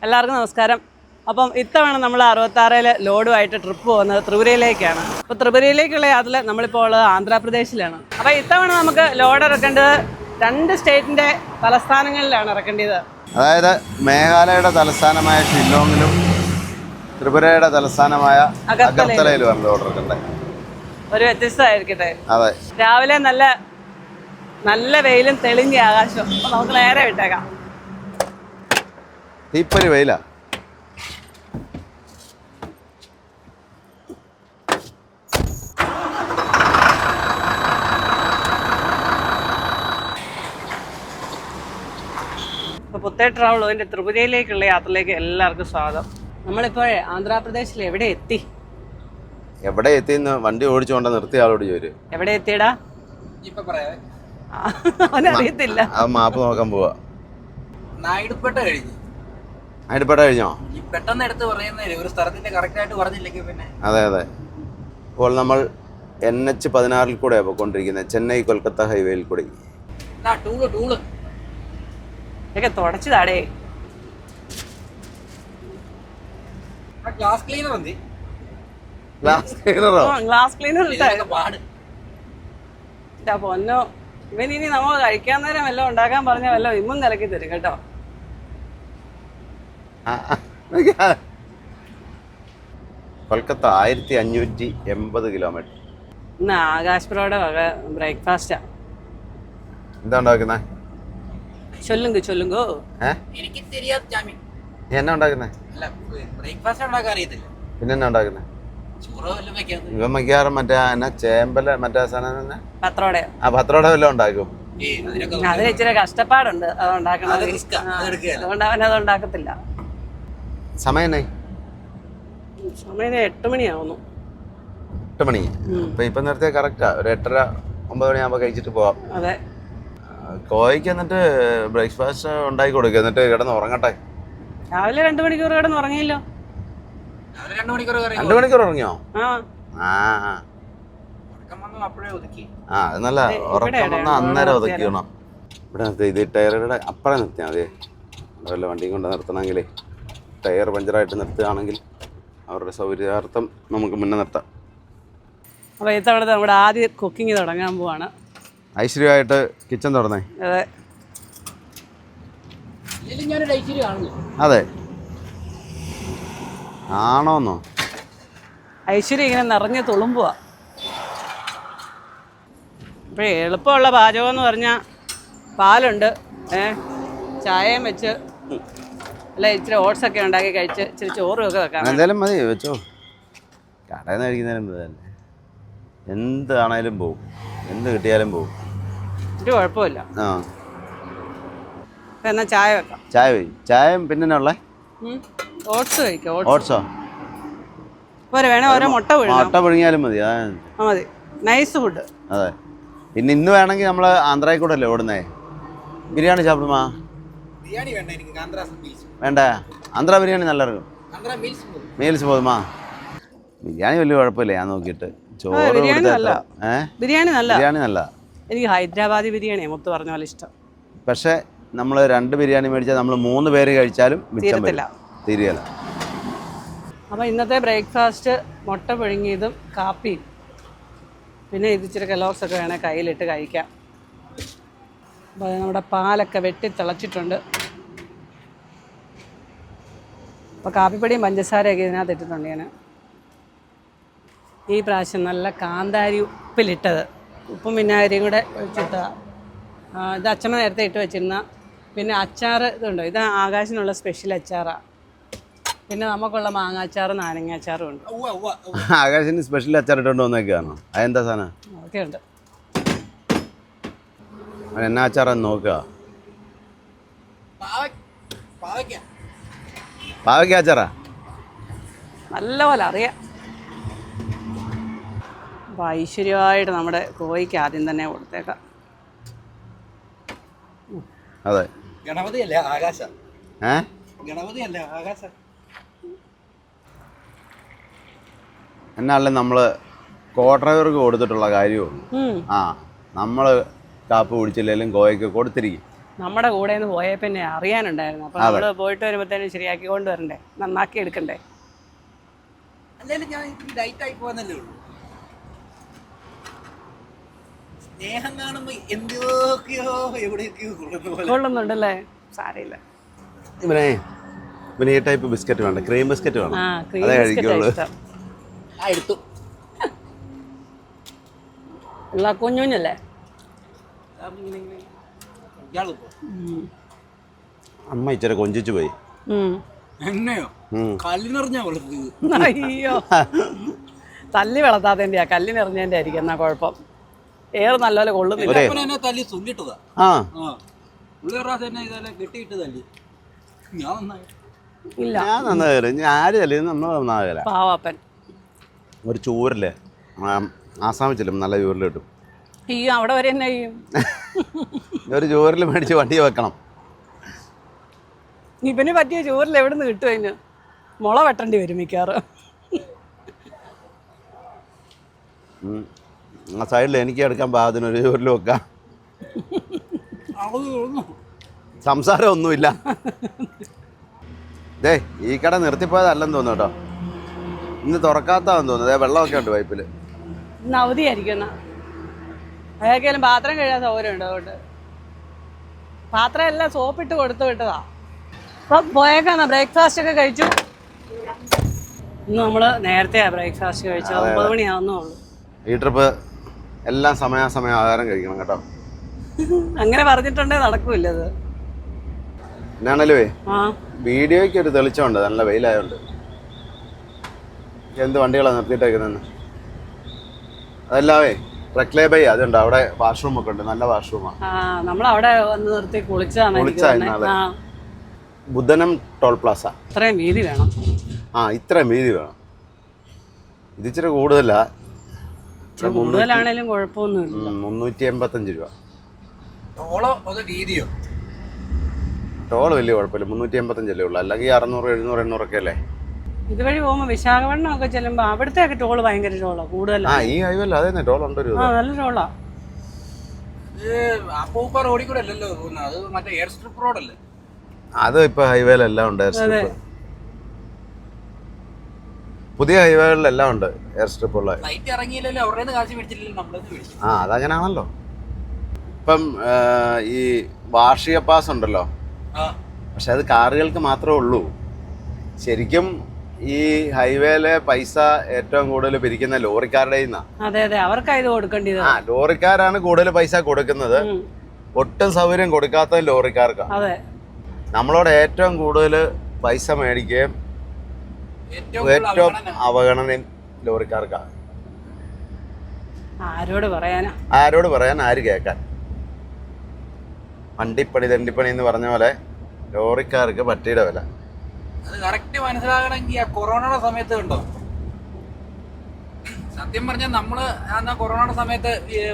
എല്ലാവർക്കും നമസ്കാരം. അപ്പം ഇത്തവണ നമ്മൾ 66-ലെ ലോഡുമായിട്ട് ട്രിപ്പ് പോകുന്നത് ത്രിപുരയിലേക്കാണ്. അപ്പോൾ ത്രിപുരയിലേക്കുള്ള യാത്ര നമ്മളിപ്പോൾ ഉള്ളത് ആന്ധ്രാപ്രദേശിലാണ്. അപ്പോൾ ഇത്തവണ നമുക്ക് ലോഡ് ഇറക്കേണ്ടത് 2 സ്റ്റേറ്റിൻ്റെ തലസ്ഥാനങ്ങളിലാണ് ഇറക്കേണ്ടത്. അതായത് മേഘാലയയുടെ തലസ്ഥാനമായ ഷില്ലോങ്ങിലും ത്രിപുരയുടെ തലസ്ഥാനമായ അഗർത്തലയിലുമാണ് ലോഡ് ഇറക്കേണ്ടത്. ഒരു വ്യത്യസ്തമായിരിക്കട്ടെ. അതെ, രാവിലെ നല്ല വെയിലും തെളിഞ്ഞ ആകാശം. അപ്പോൾ നമുക്ക് നേരെ വിട്ടേക്കാം. തീപ്പൊരി വെയിലാ. അപ്പോൾ പുത്തേ ട്രാവലോൻ്റെ ത്രിപുരയിലേക്കുള്ള യാത്രയിലേക്ക് എല്ലാവർക്കും സ്വാഗതം. നമ്മളിപ്പോൾ ആന്ധ്രാപ്രദേശിൽ എവിടെ എത്തിന്ന് വണ്ടി ഓടിച്ചുകൊണ്ട് നിർത്തിയ ആളോട് ചോദിച്ചു. എവിടെ എത്തിയടാ? അവനറിയത്തില്ല. അത് മാപ്പ് നോക്കാൻ പോവാ. നായിഡുപേട്ട കഴിഞ്ഞോ? പെട്ടെന്ന് എടുത്ത് പറയുന്നേ ഒരു സ്ഥലത്തിന്റെ കറക്റ്റ് ആയിട്ട് പറഞ്ഞില്ലെങ്കിൽ പിന്നെ. അതെ. ഇപ്പോൾ നമ്മൾ NH-16 കൂടെ പോയിക്കൊണ്ടിരിക്കുന്നത്, ചെന്നൈ കൊൽക്കത്ത ഹൈവേയിൽ കൂടി. ടൂള് ഇതൊക്കെ തുടച്ചതാടേ. ഗ്ലാസ് ക്ലീനർ ഉണ്ട്. ഗ്ലാസ് ക്ലീനർ പൊന്നോ. ഇവൻ ഇനി നമ്മൾ കഴിക്കാൻ നേരം വല്ലതും ഉണ്ടാക്കാൻ പറഞ്ഞ വല്ലതും ഇമ്മും കലക്കി തരും കേട്ടോ. കൊൽക്കത്ത 1580 കിലോമീറ്റർ. ഇന്ന് ആകാശ് വക ബ്രേക്ക്ഫാസ്റ്റാ. എന്താ ഉണ്ടാക്കുന്നേ? ചൊല്ലുങ്കോ. എനിക്ക് தெரியாது ജാമി. എന്നാ ഉണ്ടാക്കുന്നേ? അല്ല, ബ്രേക്ക്ഫാസ്റ്റ് ഉണ്ടാക്കാൻ അറിയത്തില്ല. പിന്നെ എന്നാ ഉണ്ടാക്കുന്നേ? ചോറ് വല്ലതും വെക്കാതെ. ഇവൻ മിക്കവാറും മറ്റേ ചേമ്പല മറ്റേ സാധനം തന്നെ പത്രോടെ വല്ലതും ഉണ്ടാക്കും. അതിന് ഇച്ചിരി കഷ്ടപ്പാടുണ്ട് അത് ഉണ്ടാക്കണം. അതുകൊണ്ട് അവനത് ഉണ്ടാക്കത്തില്ല. സമയം 8 മണിയാവുന്നു. 8 മണി. ഇപ്പൊ നേരത്തെ കറക്റ്റാ. ഒരു 8:30-9 മണിയാകുമ്പോ കഴിച്ചിട്ട് പോവാം. അതെ. കോയക്ക് എന്നിട്ട് ബ്രേക്ക്ഫാസ്റ്റ് ഉണ്ടാക്കി കൊടുക്കുക, എന്നിട്ട് കിടന്ന് ഉറങ്ങട്ടെ. രാവിലെ 2 മണിക്കൂർ കിടന്ന് ഉറങ്ങിയല്ലോ. 2 മണിക്കൂർ 2 മണിക്കൂർ ഉറങ്ങിയോ? അത് നല്ല ഉറക്കം വന്നാൽ അന്നേരം ഒതുക്കണം. ഇവിടെ നിർത്തി. ഇത് ടയറുടെ അപ്പുറം നിർത്തിയാൽ മതി. വല്ല വണ്ടിയും കൊണ്ട് നിർത്തണമെങ്കിൽ ടയർ പഞ്ചറായിട്ട് നിർത്തുകയാണെങ്കിൽ അവരുടെ സൗകര്യാർത്ഥം നമുക്ക് മുന്നേ നിർത്താം. അപ്പോൾ ഇത്തവണ നമ്മുടെ ആദ്യം കുക്കിംഗ് തുടങ്ങാൻ പോവാണ്. ഐശ്വര്യമായിട്ട് കിച്ചൺ തുറന്നേ. അതെ, ആണോന്നോ? ഐശ്വര്യ ഇങ്ങനെ നിറഞ്ഞ് തുളുമ്പുക. ഇപ്പോഴേ എളുപ്പമുള്ള പാചകം എന്ന് പറഞ്ഞാൽ പാലുണ്ട്, ചായയും വെച്ച് അല്ല ഇച്ചിരി ഓട്സൊക്കെ ഉണ്ടാക്കി കഴിച്ച് ഇച്ചിരി ചോറും ഒക്കെ വെക്കാം. എന്തായാലും മതി, വെച്ചോ. കടയിൽ നിന്ന് കഴിക്കുന്നതിനും തന്നെ എന്താണേലും പോവും, എന്ത് കിട്ടിയാലും പോവും, ഒരു കുഴപ്പമില്ല. എന്നാൽ ചായ വെക്കാം. ചായയും പിന്നെ ഉള്ളേ ഓട്സ് കഴിക്കാം. ഓട്സോ പോരെ, വേണേ ഓരോ മുട്ട പുഴുങ്ങിയാലും മതി. മതി, നൈസ് ഫുഡ്. അതെ. പിന്നെ ഇന്ന് വേണമെങ്കിൽ നമ്മൾ ആന്ധ്രയിൽ കൂടെ അല്ലേ ഓടുന്നേ. ബിരിയാണി സാപ്പിടുമാ? വേണ്ട, ആന്ധ്ര ബിരിയാണി നല്ല ഇറങ്ങും. മീൽസ് പോതുമാ? ബിരിയാണി വലിയ കുഴപ്പമില്ല. ഞാൻ നോക്കിയിട്ട് ചോറ് ബിരിയാണി നല്ല. എനിക്ക് ഹൈദരാബാദി ബിരിയാണിയാണ് മൊത്തം പറഞ്ഞ പോലെ ഇഷ്ടം. പക്ഷെ നമ്മൾ 2 ബിരിയാണി മേടിച്ചാൽ നമ്മൾ 3 പേര് കഴിച്ചാലും തീരുകയില്ല. അപ്പോൾ ഇന്നത്തെ ബ്രേക്ക്ഫാസ്റ്റ് മുട്ട പുഴുങ്ങിയതും കാപ്പിയും പിന്നെ ഇച്ചിരി കലോക്സ് ഒക്കെ വേണേൽ കയ്യിലിട്ട് കഴിക്കാം. അപ്പോൾ നമ്മുടെ പാലൊക്കെ വെട്ടി തിളച്ചിട്ടുണ്ട്. അപ്പോൾ കാപ്പിപ്പൊടിയും പഞ്ചസാരയൊക്കെ ഇതിനകത്ത് ഇട്ടിട്ടുണ്ട്. ഞാൻ ഈ പ്രാവശ്യം നല്ല കാന്താരി ഉപ്പിലിട്ടത്, ഉപ്പും വിനാഗിരിയും കൂടെ ഒഴിച്ചിട്ടതാണ്. ഇത് അച്ഛമ്മ നേരത്തെ ഇട്ട് വെച്ചിരുന്ന. പിന്നെ അച്ചാർ ഇതുണ്ടോ, ഇത് ആകാശിനുള്ള സ്പെഷ്യൽ അച്ചാറാണ്. പിന്നെ നമുക്കുള്ള മാങ്ങാച്ചാറ് നാരങ്ങാച്ചാറും ഉണ്ട്. ആകാശിന് സ്പെഷ്യൽ അച്ചാർ ഇട്ടുകൊണ്ട് വന്നേക്കാണോ? അതെന്താ സാധനം? ഒക്കെ ഉണ്ട്. എന്നാ അച്ചാറാന്ന് നോക്കുക. പാവയ്ക്ക അച്ചാറാ? നല്ല പോലെ അറിയാം. അപ്പോൾ ഐശ്വര്യമായിട്ട് നമ്മുടെ കോഴിക്ക് ആദ്യം തന്നെ കൊടുത്തേക്കാം. അതെ. ഗണപതിയല്ലേ ആകാശ? ഗണപതിയല്ലേ ആകാശ? എന്നാലേ നമ്മൾ കോ ഡ്രൈവർക്ക് കൊടുത്തിട്ടുള്ള കാര്യവും നമ്മൾ കാപ്പ് കുടിച്ചില്ലെങ്കിലും കോയക്ക് കൊടുത്തിരിക്കും. നമ്മുടെ കൂടെ നിന്ന് പോയ പിന്നെ അറിയാനുണ്ടായിരുന്നു. അപ്പം നമ്മൾ പോയിട്ട് വരുമ്പോഴത്തേനും ശരിയാക്കി കൊണ്ട് വരണ്ടേ, നന്നാക്കി എടുക്കണ്ടേ. അല്ലെങ്കിലും ഞാൻ ലൈറ്റ് ആയി പോകാന്നല്ലേ ഉള്ളൂ. സ്നേഹം കാണുമ്പോ എന്തൊക്കെയോ എവിടെയൊക്കെയോ കൊള്ളുന്നുണ്ടല്ലേ, സാരമില്ല. ഇവനെ ഈ ടൈപ്പ് ബിസ്ക്കറ്റ് വേണ്ട, ക്രീം ബിസ്ക്കറ്റ് വേണം. ക്രീം അതേ ബിസ്ക്കറ്റ് കഴിക്കുള്ളൂ. ഇഷ്ടം. എടുത്തു ഉള്ള കുഞ്ഞുഞ്ഞല്ലേ. അമ്മ ഇച്ചിരി കൊഞ്ചിച്ചു പോയി. എന്നെയോ കല്ലിനെറിഞ്ഞാ അയ്യോ, തല്ലി വളർത്താത്തതിൻ്റെയാ, കല്ലിനെറിഞ്ഞതിൻ്റെ ആയിരിക്കും. എന്നാ കുഴപ്പം, ഏറെ നല്ലപോലെ കൊള്ളുന്നില്ല. തല്ലി സുല്ലിട്ടതാ. കെട്ടിയിട്ട് തല്ലി. ഇല്ല, ഞാൻ നന്നാകല, ഞാൻ ആര് തല്ലിയത് നമ്മൾ നന്നാകല. പാവാപ്പൻ ഒരു ചൂരല്ലേ ആസാമിൽ ചെല്ലും, നല്ല ചൂരിൽ കിട്ടും. ഈ അവിടെ വരെ തന്നെ ചെയ്യും. ഒരു ചൂരിൽ മേടിച്ച് വണ്ടി വെക്കണം. ഇവന് പറ്റിയ ചോറിൽ എവിടെ നിന്ന് കിട്ടും? അതിന് മുള വെട്ടേണ്ടി വരും മിക്കാറ്. ആ സൈഡിൽ എനിക്ക് എടുക്കാൻ പാകത്തിന് ഒരു ചൂരിൽ വെക്കാം. സംസാരം ഒന്നുമില്ല. ദേ ഈ കട നിർത്തിപ്പോയതല്ലെന്ന് തോന്നുന്നു കേട്ടോ. ഇന്ന് തുറക്കാത്താന്ന് തോന്നുന്നു. വെള്ളമൊക്കെ ഉണ്ട് പൈപ്പിൽ. ഇന്ന് അവധിയായിരിക്കും. എന്നാ അയാൾക്കാലും പാത്രം കഴിയാൻ സൗകര്യമുണ്ട്. അതുകൊണ്ട് പാത്രം എല്ലാം സോപ്പിട്ട് കൊടുത്തു വിട്ടതാ. അപ്പം പോയേക്കാന്നാ. ബ്രേക്ക്ഫാസ്റ്റ് ഒക്കെ കഴിച്ചു. ഇന്ന് നമ്മൾ നേരത്തെയാണ് ബ്രേക്ക്ഫാസ്റ്റ് കഴിച്ചത്. 9 മണിയാവുന്നുള്ളൂ. ഈ ട്രിപ്പ് എല്ലാം സമയാസമയം ആഹാരം കഴിക്കണം കേട്ടോ. അങ്ങനെ പറഞ്ഞിട്ടുണ്ടേ നടക്കൂല്ല അത്. എന്നാണല്ലോ വീഡിയോയ്ക്ക് ഒരു തെളിച്ചമുണ്ട്, നല്ല വെയിലായതുകൊണ്ട്. എന്ത് വണ്ടികളാണ് നിർത്തിയിട്ടേക്കുന്നതെന്ന് അതല്ലാവേ റെക്ലേ ബൈ അതുണ്ട്. അവിടെ വാഷ്റൂം ഒക്കെ ഉണ്ട്, നല്ല വാഷ്റൂമാണ്. നമ്മളവിടെ വന്ന് നിർത്തി കുളിച്ചാണ്. ബുദ്ധനം ടോൾ പ്ലാസ. ഇത്രയും വീതി വേണം. ഇത്രയും വീതി വേണം. ഇത് ഇച്ചിരി കൂടുതലാ. കൂടുതലാണേലും കുഴപ്പമൊന്നുമില്ല. 385 രൂപ. ടോളോ അതോ വീതിയോ? ടോൾ വലിയ കുഴപ്പമില്ല, 385 അല്ലേ ഉള്ളൂ. അല്ലെങ്കിൽ 600, 700, 800 ഒക്കെ അല്ലേ. ഇതുവഴി പോകുമ്പോൾ വിശാഖപട്ടണം ഒക്കെ ചെല്ലുമ്പോ അവിടുത്തെ ടോള് ഭയങ്കര ടോളാ കൂടുതലാണ്. ഈ ഹൈവേ അതെ ടോൾ ഉണ്ട്. നല്ല ടോളാ. അപ്പൂപ്പ റോഡിൽ കൂടെ അല്ലല്ലോ പോകുന്നത്, അത് മറ്റേ എയർ സ്ട്രിപ്പ് റോഡല്ലേ. അത് ഇപ്പൊ ഹൈവേയിലെല്ലാം ഉണ്ട് എയർ സ്ട്രിപ്പ്. പുതിയ ഹൈവേകളിലെല്ലാം ഉണ്ട് എയർ സ്ട്രിപ്പ് ഉള്ള. ഫ്ലൈറ്റ് ഇറങ്ങിയില്ലല്ലോ, അവരുടെ കാശ് മേടിച്ചില്ലല്ലോ, നമ്മളത് മേടിച്ചു. അതങ്ങനെയാണല്ലോ. ഇപ്പം ഈ വാർഷിക പാസ് ഉണ്ടല്ലോ, പക്ഷെ അത് കാറുകൾക്ക് മാത്രമേ ഉള്ളൂ. ശരിക്കും ഈ ഹൈവേയിലെ പൈസ ഏറ്റവും കൂടുതൽ പിരിക്കുന്ന ലോറിക്കാരുടെ അവർക്കായത് കൊടുക്കേണ്ടത്. ലോറിക്കാരാണ് കൂടുതൽ പൈസ കൊടുക്കുന്നത്. ഒട്ടും സൗകര്യം കൊടുക്കാത്ത ലോറിക്കാർക്കാണ്. നമ്മളോട് ഏറ്റവും കൂടുതൽ പൈസ മേടിക്കുകയും ഏറ്റവും അവഗണന ലോറിക്കാർക്കാണ്. ആരോട് പറയാൻ, ആര് കേൾക്കാൻ? വണ്ടിപ്പണി തെണ്ടിപ്പണി എന്ന് പറഞ്ഞ പോലെ ലോറിക്കാർക്ക് പട്ടിയുടെ വില. അത് കറക്റ്റ് മനസ്സിലാകണമെങ്കിൽ ആ കൊറോണയുടെ സമയത്ത് കണ്ടോ, സത്യം പറഞ്ഞാൽ നമ്മള് കൊറോണയുടെ സമയത്ത്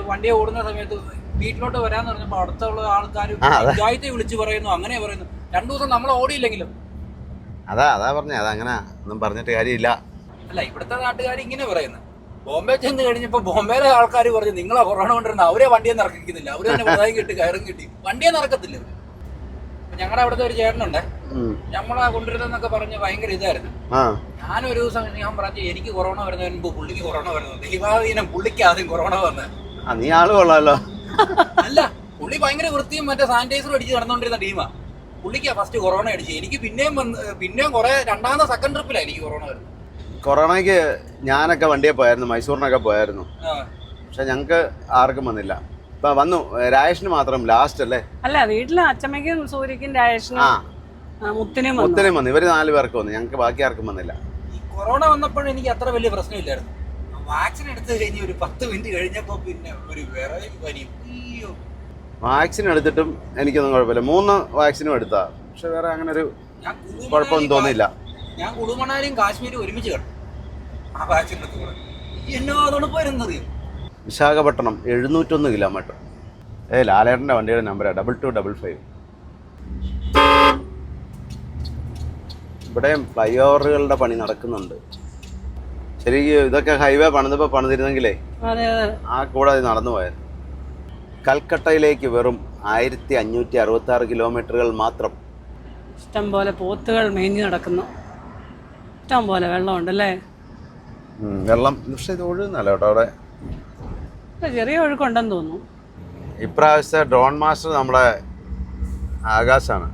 വണ്ടിയെ ഓടുന്ന സമയത്ത് വീട്ടിലോട്ട് വരാന്ന് പറഞ്ഞപ്പോ അടുത്തുള്ള ആൾക്കാർ പഞ്ചായത്തെ വിളിച്ച് പറയുന്നു, അങ്ങനെ പറയുന്നു. 2 ദിവസം നമ്മൾ ഓടിയില്ലെങ്കിലും അതാ പറഞ്ഞ അതങ്ങനെ ഒന്നും പറഞ്ഞിട്ട് കാര്യമില്ല. അല്ല, ഇവിടുത്തെ നാട്ടുകാർ ഇങ്ങനെ പറയുന്നത്. ബോംബെ ചെന്ന് കഴിഞ്ഞപ്പോ ബോംബെയിലെ ആൾക്കാർ പറഞ്ഞു നിങ്ങളാ കൊറോണ കൊണ്ടിരുന്ന, അവരെ വണ്ടിയെ നിറക്കിക്കുന്നില്ല, അവര് തന്നെ പ്രധാനം കിട്ടി കയറും കിട്ടി, വണ്ടിയെ നിറക്കത്തില്ല. ഞങ്ങളുടെ അവിടുത്തെ ഒരു ചേട്ടനുണ്ട്, നമ്മളാ കൊണ്ടുവരുന്നൊക്കെ പറഞ്ഞ് ഭയങ്കര ഇതായിരുന്നു. ഞാനൊരു ദിവസം ഞാൻ പറഞ്ഞു എനിക്ക് കൊറോണ വരുന്നതിന് മുമ്പ് പുള്ളിക്ക് കൊറോണ വരുന്നത്, ദൈവാധീനം പുള്ളിക്ക് ആദ്യം കൊറോണ വന്നത്. നീ ആള് കൊള്ളാലോ. അല്ല, പുള്ളി ഭയങ്കര വൃത്തിയും മറ്റേ സാനിറ്റൈസർ അടിച്ച് നടന്നുകൊണ്ടിരുന്ന ടീമാ. പുള്ളിക്കാ ഫസ്റ്റ് കൊറോണ അടിച്ച്. എനിക്ക് പിന്നെയും കുറെ രണ്ടാമത്തെ സെക്കൻഡ് ട്രിപ്പിലാണ് എനിക്ക് കൊറോണ വരുന്നത്. കൊറോണയ്ക്ക് ഞാനൊക്കെ വണ്ടിയെ പോയായിരുന്നു, മൈസൂറിനൊക്കെ പോയായിരുന്നു. പക്ഷെ ഞങ്ങക്ക് ആർക്കും വന്നില്ല. ഇപ്പൊ വന്നു രാജേഷിന് മാത്രം ലാസ്റ്റ് അല്ലേ? അല്ല, വീട്ടില് അച്ഛമ്മയ്ക്കും സൂര്യക്കും രാജേഷിനും മുത്തിനും വന്നു. ഇവര് 4 പേർക്ക് വന്നു, ഞങ്ങക്ക് ബാക്കി ആർക്കും വന്നില്ല. ഈ കൊറോണ വന്നപ്പോഴും എനിക്ക് അത്ര വലിയ പ്രശ്നമില്ലായിരുന്നു. വാക്സിൻ എടുത്ത് കഴിഞ്ഞ് ഒരു 10 മിനിറ്റ് കഴിഞ്ഞപ്പോ പിന്നെ ഒരു വേറെ പനിയും. വാക്സിൻ എടുത്തിട്ടും എനിക്കൊന്നും കുഴപ്പമില്ല. 3 വാക്സിനും എടുത്താ, പക്ഷെ വേറെ അങ്ങനെ ഒരു കുഴപ്പമൊന്നും തോന്നിയില്ല. ഞാൻ കുളുമണാലിയും കാശ്മീരും ഒരുമിച്ച് കണ്ടു ആ വാക്സിൻ എടുത്തു. എന്നോ തണുപ്പായിരുന്നത്. വിശാഖപട്ടണം 701 കിലോമീറ്റർ. ലാലേട്ടൻ്റെ വണ്ടിയുടെ നമ്പറാണ് 2255. ഇവിടെയും ഫ്ലൈ ഓവറുകളുടെ പണി നടക്കുന്നുണ്ട്. ശരിക്കും ഇതൊക്കെ ഹൈവേ പണിതിരുന്നെങ്കിലേ ആ കൂടെ നടന്നു പോയത്. കൽക്കട്ടയിലേക്ക് വെറും 1566 കിലോമീറ്ററുകൾ മാത്രം. ഇഷ്ടം പോലെ പോത്തുകൾ മേഞ്ഞു നടക്കുന്നു. ഇഷ്ടം പോലെ വെള്ളമുണ്ടല്ലേ? വെള്ളം പക്ഷേ ഇത് ഒഴുകുന്നല്ല കേട്ടോ അവിടെ. ചെറിയ ഒഴുക്കുണ്ടെന്ന് തോന്നുന്നു. ഇപ്രാവശ്യത്തെ ഡ്രോൺ മാസ്റ്റർ നമ്മുടെ ആകാശാണ്.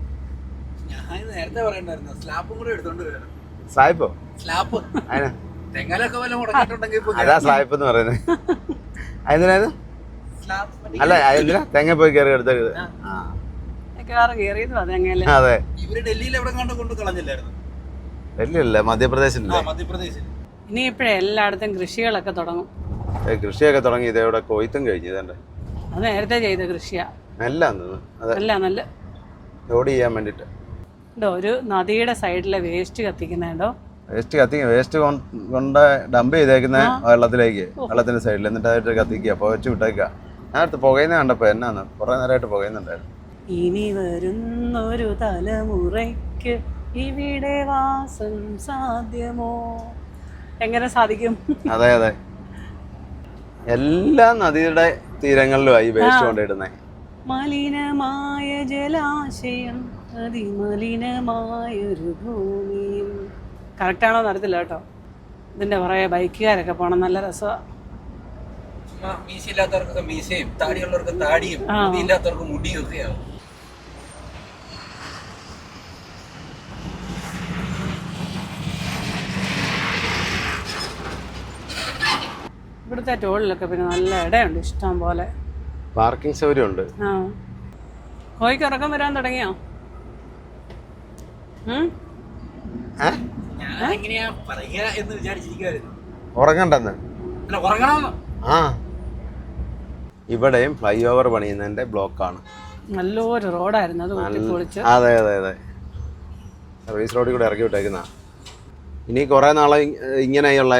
ഞാൻ നേരത്തെ പറയണ്ടായിരുന്നു സ്ലാപ്പും കൂടെ എടുത്തോണ്ട് വരണം. സായിപ്പോ സ്ലാപ്പ് അതിനാ തെങ്ങലൊക്കെ വല്ല മുടക്കിയിട്ടുണ്ടെങ്കിൽ അതാ സായിപ്പ് എന്ന് പറയുന്നത്. അതിനായിരുന്നു അല്ല എന്തിനാ തെങ്ങ പോയി കയറി എടുത്തത്. അതെ ഇവര് ഡൽഹിയിൽ എവിടെ കണ്ട് കൊണ്ട് കളഞ്ഞില്ലായിരുന്നു. ഡൽഹിയല്ലേ, മധ്യപ്രദേശിലല്ലേ? മധ്യപ്രദേശിൽ ഇനി ഇപ്പോഴേ എല്ലായിടത്തും കൃഷികളൊക്കെ തുടങ്ങും. കൃഷിയൊക്കെ തുടങ്ങി. ഇതേവിടെ കൊയ്ത്തും കഴിഞ്ഞു. ഇതേ അത് നേരത്തെ ചെയ്ത കൃഷിയാ. നല്ല ലോഡ് ചെയ്യാൻ വേണ്ടിട്ട് ഒരു നദിയുടെ സൈഡിലെ വേസ്റ്റ് കത്തിക്കുന്നുണ്ടോ? വേസ്റ്റ് കൊണ്ട് ഡംപ് ചെയ്തേക്കുന്ന വെള്ളത്തിലേക്ക്, വെള്ളത്തിന്റെ സൈഡിൽ. എന്നിട്ട് അതായിട്ട് കത്തിക്കുക, പുകച്ചു വിട്ടേക്കുക. ഞാനടുത്ത് പുകയുന്ന കണ്ടപ്പോ എന്നാന്ന് കുറെ നേരമായിട്ട് പുകയുന്നുണ്ടായിരുന്നു. ഇനി വരുന്നൊരു തലമുറയ്ക്ക് ഇവിടെ വാസം സാധ്യമോ? എങ്ങനെ സാധിക്കും? അതെ അതെ, എല്ലാ നദിയുടെ തീരങ്ങളിലുമായി വേസ്റ്റ് കൊണ്ടിടുന്നേ. മലിനമായ ജലാശയം, അതിമലിനമായൊരു ഭൂമിയും. കറക്റ്റാണോ നടത്തില്ല കേട്ടോ. ഇതിന്റെ പുറകെ ബൈക്കുകാരൊക്കെ പോണം, നല്ല രസമാണ്. മീശയില്ലാത്തവർക്ക് മീശയും താടിയുള്ളവർക്ക് താടിയും മുടിയില്ലാത്തവർക്ക് മുടിയും ഒക്കെയാവും. ഇവിടുത്തെ ടോളിലൊക്കെ പിന്നെ നല്ല ഇടയുണ്ട്, ഇഷ്ടം പോലെ പാർക്കിംഗ് സൗകര്യമുണ്ട്. ആ, കോഴിക്ക് ഉറക്കം വരാൻ തുടങ്ങിയോ? ഞാൻ എങ്ങനെയാ പറയുക എന്ന് വിചാരിച്ചിരിക്കുവായിരുന്നു. ഉറങ്ങണ്ടെന്ന് ഉറങ്ങണമെന്ന്. ആ, ഇവിടെയും ഫ്ലൈ ഓവർ പണിയുന്നതിന്റെ ബ്ലോക്കാണ്. നല്ലൊരു റോഡായിരുന്നു, അത് പൊളിച്ച്. അതെ അതെ അതെ, സർവീസ് റോഡിൽ കൂടെ ഇറക്കി വിട്ടേക്കുന്ന. ഇനി കുറെ നാളെ ഇങ്ങനെയുള്ള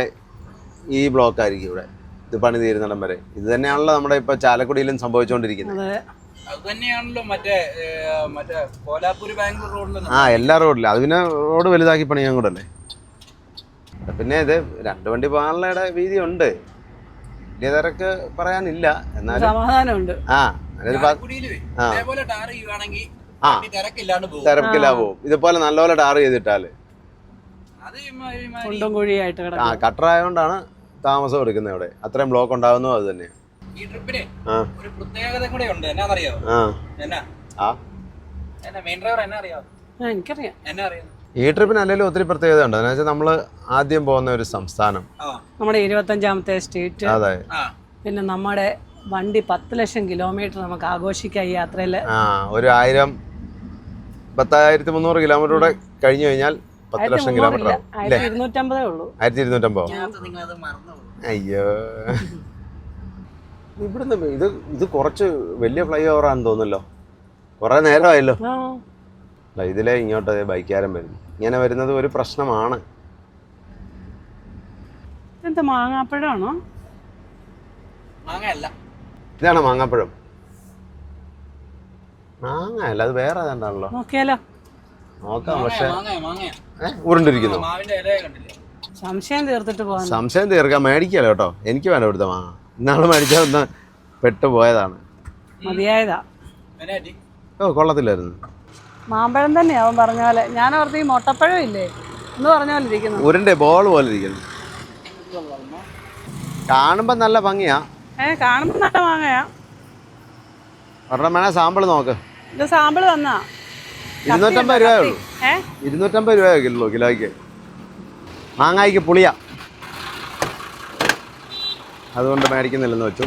ഈ ബ്ലോക്ക് ആയിരിക്കും ഇവിടെ, ഇത് പണി തീരുന്നിടം വരെ. ഇത് തന്നെയാണല്ലോ നമ്മുടെ ഇപ്പൊ ചാലക്കുടിയിലും സംഭവിച്ചുകൊണ്ടിരിക്കുന്നത്. അത് തന്നെയാണല്ലോ മറ്റേ കോലാപ്പൂർ ബാംഗ്ലൂർ റോഡിലും. ആ, എല്ലാ റോഡിലും. അത് പിന്നെ റോഡ് വലുതാക്കി പണിയാൻ കൂടെ അല്ലേ. പിന്നെ ഇത് 2 വണ്ടി പോകാനുള്ള വീതി ഉണ്ട്, വലിയ തിരക്ക് പറയാനില്ല. എന്നാലും സമാധാനമുണ്ട്. തിരക്കില്ല പോവും. ഇതുപോലെ നല്ലപോലെ ടാർ ചെയ്തിട്ടാല്. കട്ടറായോണ്ടാണ് താമസം എടുക്കുന്നത് ഇവിടെ. അത്രയും ബ്ലോക്ക് ഉണ്ടാവുന്നു. അത് തന്നെ ഈ ട്രിപ്പിന് ഒരു പ്രത്യേകത കൂടെ ഉണ്ട്. എന്നാ മെയിൻ ഡ്രൈവർ എന്നാ അറിയാം? എനിക്കറിയാം. എന്നാ അറിയാം? ഈ ട്രിപ്പിന് അല്ലെങ്കിലും ഒത്തിരി പ്രത്യേകത ഉണ്ട്. എന്ന് വെച്ചാൽ നമ്മള് ആദ്യം പോകുന്ന ഒരു സംസ്ഥാനം, നമ്മുടെ 25ാമത്തെ സ്റ്റേറ്റ്. അതെ. പിന്നെ നമ്മുടെ വണ്ടി 10 ലക്ഷം കിലോമീറ്റർ നമുക്ക് ആഘോഷിക്കാം ഈ യാത്രയില്. ഒരു 10,300 കിലോമീറ്റർ കൂടെ കഴിഞ്ഞു കഴിഞ്ഞാൽ 10 ലക്ഷം കിലോമീറ്റർ. 1250 ഉള്ളൂ. 1250. അയ്യോ, ഇവിടുന്ന് ഇത് കുറച്ച് വലിയ ഫ്ലൈ ഓവർ ആണെന്ന് തോന്നുന്നല്ലോ. കുറെ നേരമായല്ലോ. ഇതിലെ ഇങ്ങോട്ട് ബൈക്കാരൻ വരുന്നു. ഇങ്ങനെ വരുന്നത് ഒരു പ്രശ്നമാണ്. എന്താ മാങ്ങാപ്പഴമാണോ? മാങ്ങയല്ല, ഇതാണോ മാങ്ങാപ്പഴം? മാങ്ങ അല്ല, അത് വേറെ ഏതാണ്ടാണല്ലോ. നോക്കിയാലോ? നോക്കാം. പക്ഷെ ഉരുണ്ടിരിക്കുന്നു. സംശയം തീർത്തിട്ട് പോകാം. സംശയം തീർക്കാൻ മേടിക്കാലോ കേട്ടോ. എനിക്ക് വേണ്ട ഇവിടുത്തെ മാങ്ങ. ഇന്നാള് മേടിച്ചാൽ ഒന്ന് പെട്ടുപോയതാണ്. മതിയായതാ. ഓ, കൊള്ളത്തില്ലായിരുന്നു. മാമ്പഴം തന്നെയാ അവൻ പറഞ്ഞ പോലെ. ഞാൻ ഓർത്ത് ഈ മുട്ടപ്പഴം ഇല്ലേ എന്ന് പറഞ്ഞ പോലെ ഇരിക്കുന്നു. ഉരുണ്ടേ ബോൾ പോലെ ഇരിക്കുന്നു. കാണുമ്പോ നല്ല ഭംഗിയാ. കാണുമ്പോ നല്ല മാങ്ങയാ. ഒരെണ്ണം വേണേ സാമ്പിൾ നോക്ക്. ഇത് സാമ്പിൾ തന്നാ 250 രൂപയേ ഉള്ളൂ. 250 രൂപയോ കിലോയ്ക്ക്. മാങ്ങായിക്ക് പുളിയാ, അതുകൊണ്ട് മേടിക്കുന്നില്ലെന്ന് വെച്ചു.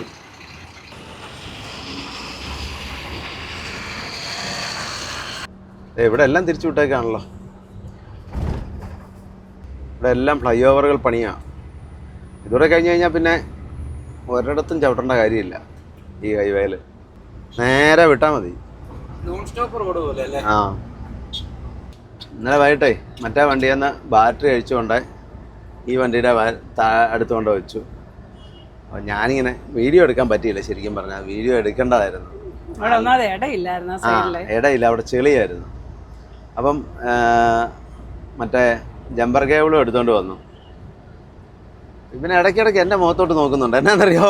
ഇവിടെ എല്ലാം തിരിച്ചു വിട്ടേക്കാണല്ലോ. ഇവിടെ എല്ലാം ഫ്ലൈ ഓവറുകൾ പണിയാ. ഇതോടെ കഴിഞ്ഞ് കഴിഞ്ഞാൽ പിന്നെ ഒരിടത്തും ചവിട്ടേണ്ട കാര്യമില്ല. ഈ ഹൈവേയിൽ നേരെ വിട്ടാൽ മതി. ആ, ഇന്നലെ വൈകിട്ടേ മറ്റേ വണ്ടിയിൽ നിന്ന് ബാറ്ററി അഴിച്ചുകൊണ്ട് ഈ വണ്ടിയുടെ അടുത്തുകൊണ്ട് വെച്ചു. അപ്പോൾ ഞാനിങ്ങനെ വീഡിയോ എടുക്കാൻ പറ്റിയില്ല. ശരിക്കും പറഞ്ഞാൽ വീഡിയോ എടുക്കേണ്ടതായിരുന്നു. ഇടയില്ല, അവിടെ ചെളിയായിരുന്നു. അപ്പം മറ്റേ ജമ്പർ കേബിളും എടുത്തുകൊണ്ട് വന്നു. പിന്നെ ഇടയ്ക്കിടയ്ക്ക് എൻ്റെ മുഖത്തോട്ട് നോക്കുന്നുണ്ട്. എന്നാന്നറിയോ,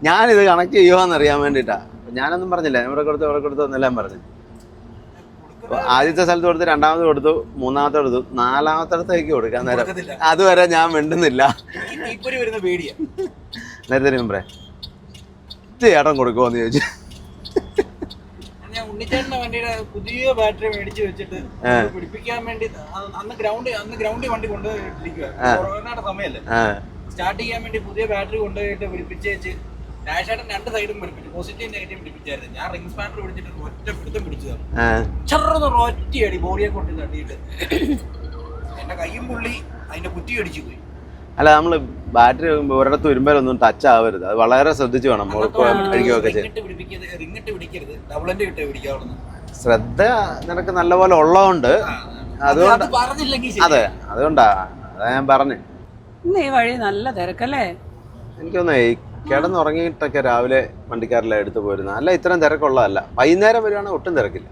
ഞാനിത് കണക്ട് ചെയ്യുമോയെന്നറിയാൻ വേണ്ടിയിട്ടാണ്. ഞാനൊന്നും പറഞ്ഞില്ല, ഇവിടെ കൊടുത്തു എന്നെല്ലാം പറഞ്ഞു. ആദ്യത്തെ സ്ഥലത്ത് കൊടുത്തു, രണ്ടാമത് കൊടുത്തു, മൂന്നാമത്തെ കൊടുത്തു, നാലാമത്തെ കൊടുക്കാൻ നേരം അതുവരെ ഞാൻ മിണ്ടുന്നില്ല. നേരത്തെ മുമ്പേ ചേട്ടൻ കൊടുക്കുമോന്ന് ചോദിച്ചു. ഞാൻ ഉണ്ണിച്ചേട്ടന്റെ വണ്ടിയുടെ പുതിയ ബാറ്ററി മേടിച്ച് വെച്ചിട്ട് പിടിപ്പിക്കാൻ വേണ്ടി അന്ന് ഗ്രൗണ്ടിൽ വണ്ടി കൊണ്ടുപോയിട്ടിരിക്കുക. കൊറോണയുടെ സമയല്ലേ, സ്റ്റാർട്ട് ചെയ്യാൻ വേണ്ടി പുതിയ ബാറ്ററി കൊണ്ടുപോയിട്ട് പിടിപ്പിച്ച് വെച്ച് രാജേട്ടൻ 2 സൈഡും പിടിപ്പിച്ചു, പോസിറ്റീവ് നെഗറ്റീവ് പിടിപ്പിച്ചായിരുന്നു. ഞാൻ റിംഗ് സ്പാനർ പിടിച്ചിട്ട് ഒറ്റ പിടുത്തം പിടിച്ചതാണ്. ചെറുതൊരു ഒറ്റയടി ബോഡിയെ കൊണ്ട് തട്ടിയിട്ട് എന്റെ കയ്യും പുള്ളി അതിന്റെ കുറ്റി അടിച്ചു പോയി. അല്ല, നമ്മള് ബാറ്ററി ഒരിടത്ത് വരുമ്പോഴൊന്നും ടച്ച് ആവരുത്, അത് വളരെ ശ്രദ്ധിച്ചു വേണം. റിങ്ങിട്ട് പിടിക്കരുത്, ഡബിൾ എൻഡ് കിട്ടേ പിടിക്കാവുള്ളൂ. ശ്രദ്ധ നിനക്ക് നല്ലപോലെ ഉള്ളതുകൊണ്ട് അതുകൊണ്ട് അതെ, അതുകൊണ്ടാ അതാ ഞാൻ പറഞ്ഞു. ഇന്ന് ഈ വഴി നല്ല തിരക്കല്ലേ? എനിക്കൊന്നേ കിടന്നുറങ്ങിയിട്ടൊക്കെ രാവിലെ വണ്ടിക്കാരെല്ലാം എടുത്ത് പോരുന്ന, അല്ല ഇത്രയും തിരക്കുള്ളതല്ല. വൈകുന്നേരം വരുവാണെങ്കിൽ ഒട്ടും തിരക്കില്ല.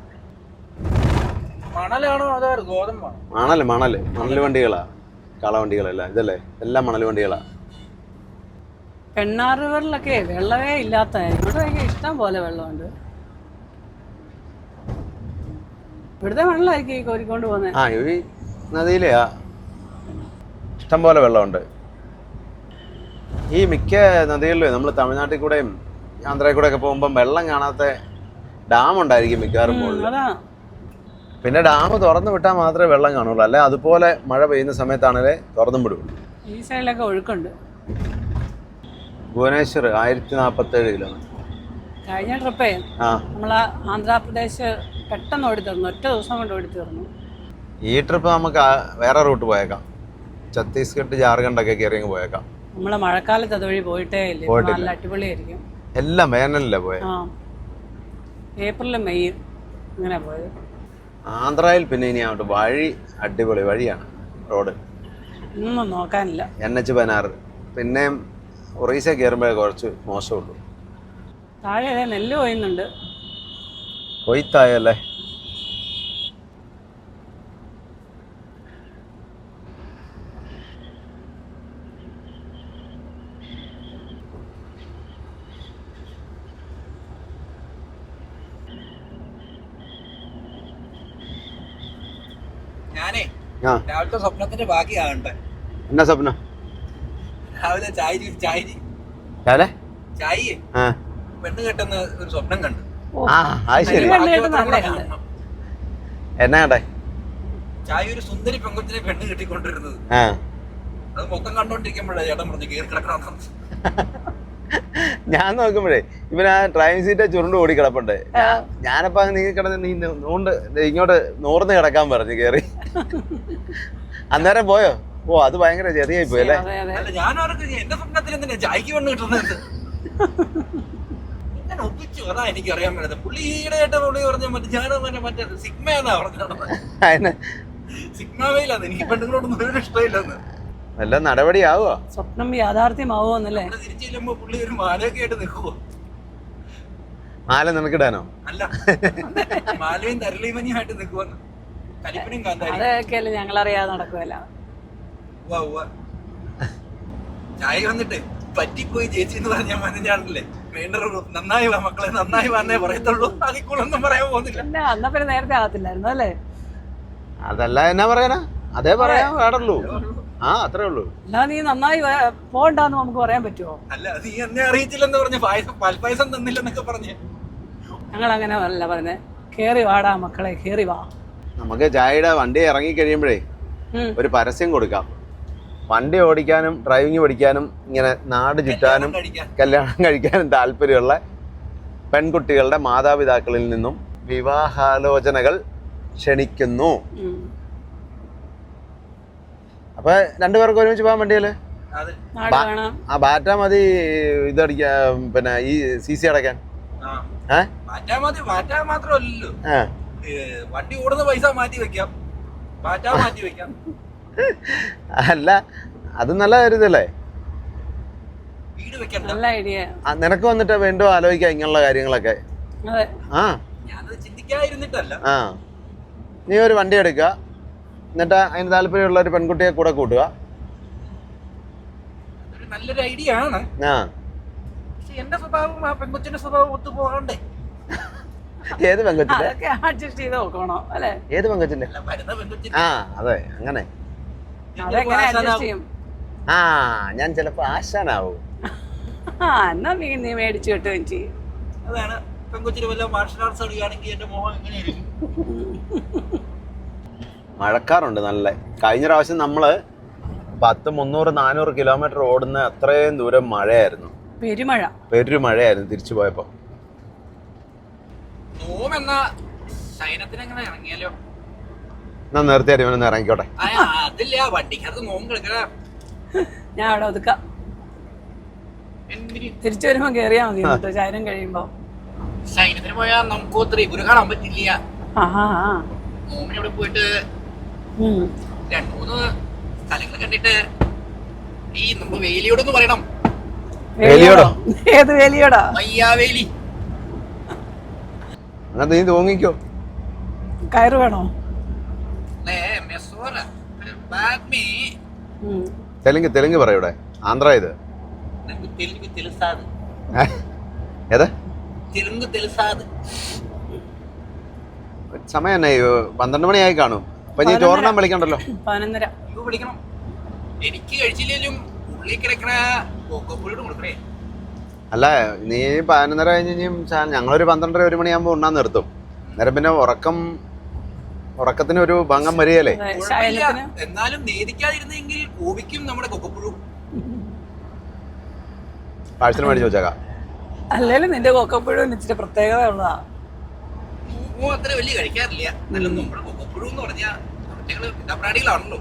മണലാണോ അതോ ഗോതമ്പാണോ? മണൽ വണ്ടികളാ, കാളവണ്ടികളല്ല ഇതല്ലേ, എല്ലാം മണൽ വണ്ടികളാ. പെണ്ണാറുകളിലൊക്കെ വെള്ളമേ ഇല്ലാത്ത, ഇവിടെയൊക്കെ ഇഷ്ടം പോലെ വെള്ളമുണ്ട്. ഇവിടുത്തെ വെള്ളമായിരിക്കും ഈ കോരിക്കൊണ്ട് പോകുന്നത്. ആ, ഈ നദിയിലെയാ ഇഷ്ടം പോലെ വെള്ളമുണ്ട്. ഈ മിക്ക നദികളിലും നമ്മൾ തമിഴ്നാട്ടിൽ കൂടെയും ആന്ധ്രയിൽ കൂടെ ഒക്കെ പോകുമ്പം വെള്ളം കാണാത്ത ഡാം ഉണ്ടായിരിക്കും മിക്കവാറും മുകളിൽ. പിന്നെ ഡാം തുറന്നു വിട്ടാൽ മാത്രമേ വെള്ളം കാണുള്ളൂ, അല്ലെ അതുപോലെ മഴ പെയ്യുന്ന സമയത്താണല്ലേ തുറന്നും വിടുള്ളൂ. ഈ സൈഡിലൊക്കെ ഒഴുക്കുണ്ട്. ഭുവനേശ്വർ 1047 കിലോമീറ്റർ. കഴിഞ്ഞ ട്രിപ്പേ നമ്മളെ ആന്ധ്രാപ്രദേശ് പെട്ടെന്ന് ഓടിത്തീർന്നു, ഒറ്റ ദിവസം കൊണ്ട് ഓടിത്തീർന്നു. ഈ ട്രിപ്പ് നമുക്ക് വേറെ റൂട്ട് പോയേക്കാം, ഛത്തീസ്ഗഡ് ജാർഖണ്ഡൊക്കെ കയറി പോയേക്കാം. നമ്മളെ മഴക്കാലത്ത് അതുവഴി പോയിട്ടേ ഇല്ല, നല്ല അടിപൊളിയായിരിക്കും. എല്ലാം വേനലല്ലേ പോയത്? ഏപ്രിലും മെയ്യും ഇങ്ങനെ പോയത്. ആന്ധ്രയിൽ പിന്നെ ഇനി അങ്ങോട്ട് വഴി അടിപൊളി വഴിയാണ്, റോഡ് ഒന്നും നോക്കാനില്ല. NH16. പിന്നെ ഒറീസ കയറുമ്പോഴേ കുറച്ച് മോശമുള്ളൂ. താഴെ നെല്ല് കൊയ്യുന്നുണ്ട്. കൊയ്ത്തായല്ലേ? ഞാനേ രാവിലത്തെ സ്വപ്നത്തിന്റെ ബാക്കിയാകണ്ടേ. എന്നാ സ്വപ്നം? രാവിലെ ചായ പെണ്ണ് കെട്ടുന്ന ഒരു സ്വപ്നം കണ്ടു. എന്നാ കേട്ടെ? ചായ ഒരു സുന്ദരി പെങ്കൊച്ചിനെ പെണ്ണ് കെട്ടിക്കൊണ്ടിരുന്നത്. അത് മൊത്തം കണ്ടോണ്ടിരിക്കുമ്പോഴേ ചേട്ടൻ പറഞ്ഞു കയറി കിടക്കണം. ഞാൻ നോക്കുമ്പോഴേ ഇവനാ ഡ്രൈവിംഗ് സീറ്റ് ചുരുണ്ട് ഓടി കിടപ്പുണ്ട്. ഞാനപ്പോ നീ കിടന്ന് നീ ഇങ്ങോട്ട് നൂർന്ന് കിടക്കാൻ പറഞ്ഞു കയറി. അന്നേരം പോയോ? ഓ, അത് ഭയങ്കര ചെറിയായി പോയി അല്ലേ? ഞാനവർക്ക് എന്റെ സ്വപ്നത്തിൽ എന്തിനാ ചായക്ക് പെണ്ണ് കിട്ടുന്നത്? ഇങ്ങനെ ഒപ്പിച്ചു അതാ എനിക്കറിയാൻ പറ്റുന്നത്. പുള്ളി ഈയിടെയായിട്ട് പുള്ളി പറഞ്ഞ മറ്റേ സിഗ്മയെന്നാ പറഞ്ഞത്. സിഗ്മയിലാണ് എനിക്ക് പെണ്ണുങ്ങളോടൊന്നും ഒരു ഇഷ്ടമില്ലെന്ന്. നല്ല നടപടിയാവുക, സ്വപ്നം യാഥാർത്ഥ്യമാവുമെന്നല്ലേ? തിരിച്ചു ചെല്ലുമ്പോ പുള്ളി ഒരു മാലയൊക്കെ ആയിട്ട് നിൽക്കുവോ? മാല നിനക്കിടാനോ? അല്ല, മാലയും തരളിമനിയുമായിട്ട് നിൽക്കുവന്ന്. കരിപ്പനും അതൊക്കെയല്ലേ ഞങ്ങളറിയാതെ നടക്കുമല്ല. ചായ വന്നിട്ട് പറ്റിപ്പോയി ചേച്ചി എന്ന് പറഞ്ഞാൽ മഞ്ഞാണല്ലേ വേണ്ട. നന്നായി വാ മക്കളെ, നന്നായി വന്നേ പറയത്തുള്ളൂ, അതിക്കുള്ളൊന്നും പറയാൻ പോകുന്നില്ല. എന്നാ പിന്നെ നേരത്തെ ആകത്തില്ലായിരുന്നു അല്ലേ? അതല്ല എന്നാ പറയാനാ, അതേ പറയാൻ പാടുള്ളൂ. അത്രേ ഉള്ളൂ. എന്നാ നീ നന്നായി പോണ്ടെന്ന് നമുക്ക് പറയാൻ പറ്റുമോ? അല്ല, നീ എന്നെ അറിയിച്ചില്ലെന്ന് പറഞ്ഞ പാൽപ്പായസം തന്നില്ലെന്നൊക്കെ പറഞ്ഞേ. ഞങ്ങൾ അങ്ങനെ അല്ല പറഞ്ഞേ, കേറി വാടാ മക്കളെ, കേറി വാ. നമുക്ക് ചായയുടെ വണ്ടി ഇറങ്ങി കഴിയുമ്പോഴേ ഒരു പരസ്യം കൊടുക്കാം. വണ്ടി ഓടിക്കാനും ഡ്രൈവിംഗ് പഠിക്കാനും ഇങ്ങനെ നാട് ചുറ്റാനും കല്യാണം കഴിക്കാനും താല്പര്യമുള്ള പെൺകുട്ടികളുടെ മാതാപിതാക്കളിൽ നിന്നും വിവാഹാലോചനകൾ ക്ഷണിക്കുന്നു. അപ്പൊ രണ്ടുപേർക്ക് ഒരുമിച്ച് പോകാൻ വണ്ടിയല്ലേ? ബാറ്റ മതി ഇതടിക്കാൻ, പിന്നെ ഈ CC അടയ്ക്കാൻ. മാത്രമല്ലല്ലോ, വണ്ടി ഓടുന്ന പൈസ മാറ്റി വെക്കാം, മാറ്റി വെക്കാം. അല്ല, അത് നല്ല കാര്യല്ലേ? വീട് വെക്കാം. നല്ല ഐഡിയ. നിനക്ക് വന്നിട്ട് വീണ്ടും ആലോചിക്കാം ഇങ്ങനെയുള്ള കാര്യങ്ങളൊക്കെ. ഞാനത് ചിന്തിക്കാതിരുന്നിട്ടല്ല. നീ ഒരു വണ്ടി എടുക്കുക, എന്നിട്ട് അതിന് താല്പര്യമുള്ള ഒരു പെൺകുട്ടിയെ കൂടെ കൂട്ടുക. നല്ലൊരു ഐഡിയ ആണ്. പക്ഷെ എന്റെ സ്വഭാവം ആ പെൺകൊച്ചിന്റെ സ്വഭാവം ഒത്തുപോകണ്ടേ? ഏത് പെങ്കൊച്ചിന്റെ? അതൊക്കെ അഡ്ജസ്റ്റ് ചെയ്ത് നോക്കണോ അല്ലേ? ഏത് പെങ്കൊച്ചിന്റെ? വരുന്ന പെൺകൊച്ചിന് ആ അതെ അങ്ങനെ. അതെങ്ങനെ അഡ്ജസ്റ്റ് ചെയ്യും? ആ ഞാൻ ചിലപ്പോ ആശാനാവും. എന്നാ നീ മേടിച്ചു കിട്ടുകയും ചെയ്യും. അതാണ് പെൺകൊച്ചിന് വല്ല മാർഷൽ ആർട്സ് കളിക്കുകയാണെങ്കിൽ എന്റെ മോഹം എങ്ങനെയായിരിക്കും? മഴക്കാറുണ്ട് നല്ല. കഴിഞ്ഞ പ്രാവശ്യം നമ്മള് 300-400 കിലോമീറ്റർ ഓടുന്ന അത്രയും ദൂരം മഴയായിരുന്നു. പെരുമഴയായിരുന്നു തിരിച്ചു പോയപ്പോ. നോമെന്നാ ശയനത്തിനെങ്ങനെ ഇറങ്ങിയാലോ? ഞാൻ നേരത്തെ അറിയാൻ ഇറങ്ങിക്കോട്ടെ. അതില്ല, വണ്ടിക്കകത്ത് നോം കിടക്കണ. ഞാൻ അവിടെ ഒതുക്കാം. തിരിച്ചു വരുമ്പോ കേറിയാ മതി കേട്ടോ. ശയനം കഴിയുമ്പോ ശയനത്തിന് പോയാ നമുക്ക് ഒത്തിരി ഗുരു കാണാൻ പറ്റില്ല. നോമിന് ഇവിടെ പോയിട്ട് 2-3 സ്ഥലങ്ങൾ കണ്ടിട്ട് ഈ നമുക്ക് വേലിയോടൊന്ന് പറയണം. വേലിയോടോ? ഏത് വേലിയോടാ? മയ്യാവേലി. അങ്ങനത്തെ നീ തോന്നിക്കോ. കയറ് വേണോ? തെലുങ്ക് പറയൂടെ? ആന്ധ്ര ഇത്. ഏതാ സമയം തന്നെ 12 മണിയായി കാണും. അപ്പൊ നീ ചോറിനാൻ വിളിക്കണ്ടല്ലോ. 11:30 വിളിക്കണം. എനിക്ക് കഴിച്ചില്ലേലും ഉള്ളിൽ കിടക്കണ കൊടുക്കണേ. അല്ല നീ 11:30 കഴിഞ്ഞ് ഞങ്ങളൊരു 12-1 മണിയാകുമ്പോ ഉണ്ണാൻ നിർത്തും. അന്നേരം പിന്നെ ഉറക്കത്തിന് ഒരു ഭംഗം വരികയല്ലേ. എന്നാലും നേദിക്കാതിരുന്നെങ്കിൽ കോപിക്കും നമ്മുടെ കൊക്കപ്പുഴു. പാഴ്സൽ മേടിച്ച് വെച്ചേക്കാം. അല്ലേലും നിന്റെ കൊക്കപ്പുഴു ഇച്ചിരി പ്രത്യേകത ഉള്ളതാ. അത്ര വലിയ കഴിക്കാറില്ല. നല്ല നമ്മുടെ കൊക്കപ്പുഴു എന്ന് പറഞ്ഞാൽ പ്രാണികളാണല്ലോ.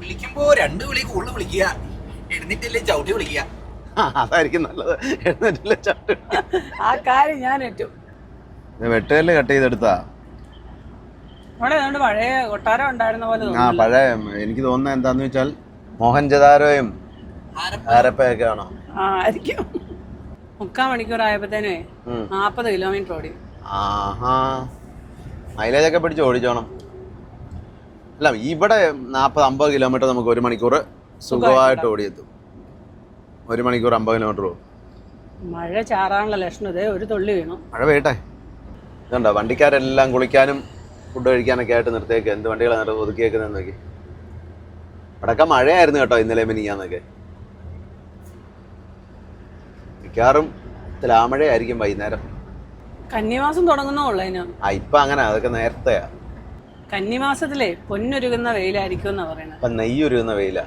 വിളിക്കുമ്പോ 2 വിളി കൂടുതൽ വിളിക്കുക, എഴുന്നേറ്റില്ലേ ചവിട്ടി വിളിക്കുക. അതായിരിക്കും നല്ലത്. എഴുന്നേറ്റില്ലേ ചവിട്ടി. ആ കാര്യം ഞാൻ ഏറ്റവും വെട്ടുകല്ല് കട്ട് ചെയ്തെടുത്താ അവിടെ പഴയ കൊട്ടാരം ഉണ്ടായിരുന്ന പോലെ. പഴയ എനിക്ക് തോന്നുന്നത് എന്താന്ന് വെച്ചാൽ മോഹൻജദാരോയും ഹാരപ്പയൊക്കെ ആണോ? ആയിരിക്കും. 3/4 മണിക്കൂർ ആയപ്പോഴത്തേനേ 40 കിലോമീറ്റർ ഓടി. ആഹാ, മൈലേജ് ഒക്കെ പിടിച്ച് ഓടിച്ചോണം. അല്ല ഇവിടെ 40-50 കിലോമീറ്റർ നമുക്ക് 1 മണിക്കൂർ സുഖമായിട്ട് ഓടിയെത്തും. 1 മണിക്കൂർ 50 കിലോമീറ്റർ പോകും. മഴ ചാറാനുള്ള ലക്ഷണം. ഇതേ ഒരു തുള്ളി വീണു. മഴ പെയ്യട്ടെ. ഇതുണ്ടോ വണ്ടിക്കാരെല്ലാം കുളിക്കാനും ഫുഡ് കഴിക്കാനൊക്കെ ആയിട്ട് നിർത്തിയേക്ക്. എന്ത് വണ്ടികളാണ് ഒതുക്കിയേക്കുന്നതെന്ന് നോക്കി. ഇവിടെയൊക്കെ മഴയായിരുന്നു കേട്ടോ ഇന്നലെ മിനിഞ്ഞാന്നൊക്കെ. മിക്കവാറും തിലാമഴയായിരിക്കും വൈകുന്നേരം. കന്നിമാസം തുടങ്ങുന്നുള്ളൂ അതിന്. ഇപ്പൊ അങ്ങനെ, അതൊക്കെ നേരത്തെയാ. കന്നിമാസത്തിലേ പൊന്നൊരുകുന്ന വെയിലായിരിക്കും എന്നാ പറയുന്നത്. ഇപ്പൊ നെയ്യൊരുകുന്ന വെയിലാ.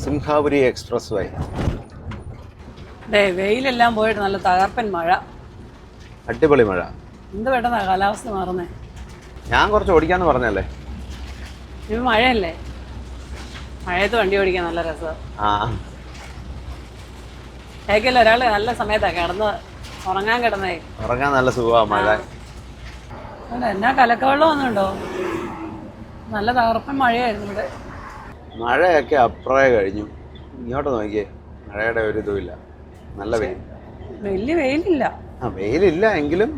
സിംഹാപുരി എക്സ്പ്രസ് വേ. വെയിലെല്ലാം പോയിട്ട് നല്ല തകർപ്പൻ മഴ. അടിപൊളി മഴ. എന്ത് പെട്ടെന്നാ കാലാവസ്ഥ മാറുന്നേ. ഞാൻ കുറച്ച് ഓടിക്കാന്ന് പറഞ്ഞല്ലേ. ഇപ്പൊ മഴയല്ലേ, മഴയത്ത് വണ്ടി ഓടിക്കാൻ നല്ല രസം. ഏക്കല്ല ഒരാള് നല്ല സമയത്താ കിടന്ന് ഉറങ്ങാൻ നല്ല സുഖമാണ് മഴ. എന്നാ കലക്കവെള്ളം ഒന്നുണ്ടോ? നല്ല തകർപ്പൻ മഴയായിരുന്നു ഇവിടെ. മഴയൊക്കെ അപ്പറേ കഴിഞ്ഞു. ഇങ്ങോട്ട് നോക്കിയേ, മഴയുടെ ഒരു ഇതുമില്ല. നല്ല വെയിൽ. വലിയ വെയിലില്ല. വെയിലില്ല എങ്കിലും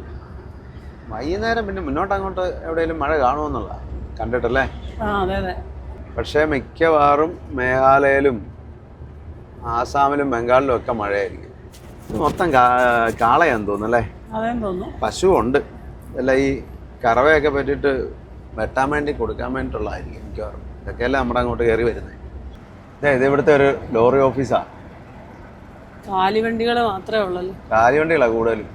വൈകുന്നേരം പിന്നെ മുന്നോട്ടങ്ങോട്ട് എവിടെയെങ്കിലും മഴ കാണുമെന്നുള്ള കണ്ടിട്ടല്ലേ. അതെ അതെ. പക്ഷേ മിക്കവാറും മേഘാലയയിലും ആസാമിലും ബംഗാളിലും ഒക്കെ മഴയായിരിക്കും. മൊത്തം കാളയാന്ന് തോന്നുന്നല്ലേ. അതേന്ന് തോന്നുന്നു. പശുവുണ്ട്. അല്ല ഈ കറവയൊക്കെ പറ്റിയിട്ട് വെട്ടാൻ വേണ്ടി കൊടുക്കാൻ വേണ്ടിയിട്ടുള്ളതായിരിക്കും മിക്കവാറും. ഇതൊക്കെയല്ലേ നമ്മുടെ അങ്ങോട്ട് കയറി വരുന്നത്. ഇത് ഇവിടുത്തെ ഒരു ലോറി ഓഫീസാ. കാലിവണ്ടികൾ മാത്രമേ ഉള്ളല്ലോ. കാലിവണ്ടികളാണ് കൂടുതലും.